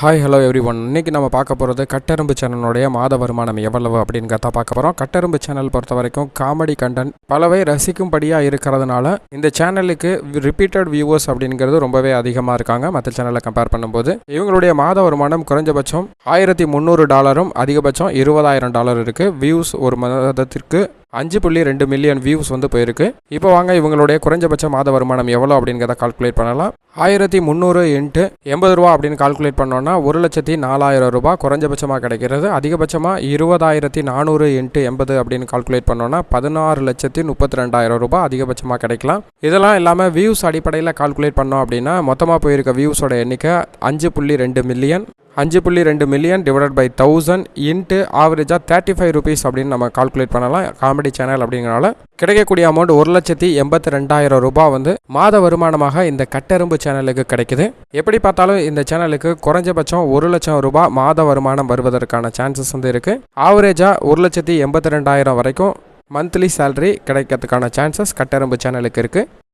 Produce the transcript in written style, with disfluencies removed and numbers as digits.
Hi hello every one. இன்றைக்கி நம்ம பார்க்க போகிறது கட்டெரும்பு சேனலுடைய மாத வருமானம் எவ்வளவு அப்படிங்கிறத பார்க்க போகிறோம். கட்டெரும்பு சேனல் பொறுத்த வரைக்கும் காமெடி கண்டென்ட் பலவை ரசிக்கும்படியாக இருக்கிறதுனால இந்த சேனலுக்கு ரிப்பீட்டட் வியூவர்ஸ் அப்படிங்கிறது ரொம்பவே அதிகமாக இருக்காங்க மற்ற சேனலை கம்பேர் பண்ணும்போது. இவங்களுடைய மாத வருமானம் குறைஞ்சபட்சம் $1300 அதிகபட்சம் $20,000 இருக்குது. வியூஸ் ஒரு மாதத்திற்கு 5.2 மில்லியன் வியூஸ் போயிருக்கு. இப்போ வாங்க இவங்களுடைய குறைஞ்சபட்ச மாத வருமானம் எவ்வளோ அப்படிங்கிறத கால்குலேட் பண்ணலாம். 1300 × 80 ரூபா அப்படின்னு கால்குலேட் பண்ணோன்னா 1,04,000 ரூபாய் குறைஞ்சபட்சமாக கிடைக்கிறது. அதிகபட்சமாக 20,400 × 80 அப்படின்னு கால்குலேட் பண்ணோன்னா 16,32,000 ரூபாய் அதிகபட்சமாக கிடைக்கலாம். இதெல்லாம் இல்லாமல் வியூஸ் அடிப்படையில் கால்குலேட் பண்ணோம் அப்படின்னா மொத்தமாக போயிருக்க வியூஸோட எண்ணிக்கை 5.2 million. 5.2 million divided by 1000 into ஆவரேஜாக 35 ரூபீஸ் அப்படின்னு நம்ம கால்குலேட் பண்ணலாம். காமெடி சேனல் அப்படிங்கிறனால கிடைக்கக்கூடிய அமௌண்ட் 1,82,000 ரூபாய் மாத வருமானமாக இந்த கட்டெரும்பு சேனலுக்கு கிடைக்குது. எப்படி பார்த்தாலும் இந்த சேனலுக்கு குறைஞ்சபட்சம் 1,00,000 ரூபாய் மாத வருமானம் வருவதற்கான சான்சஸ் இருக்குது. ஆவரேஜாக 1,82,000 வரைக்கும் மந்த்லி சேலரி கிடைக்கிறதுக்கான சான்சஸ் கட்டெரும்பு சேனலுக்கு இருக்குது.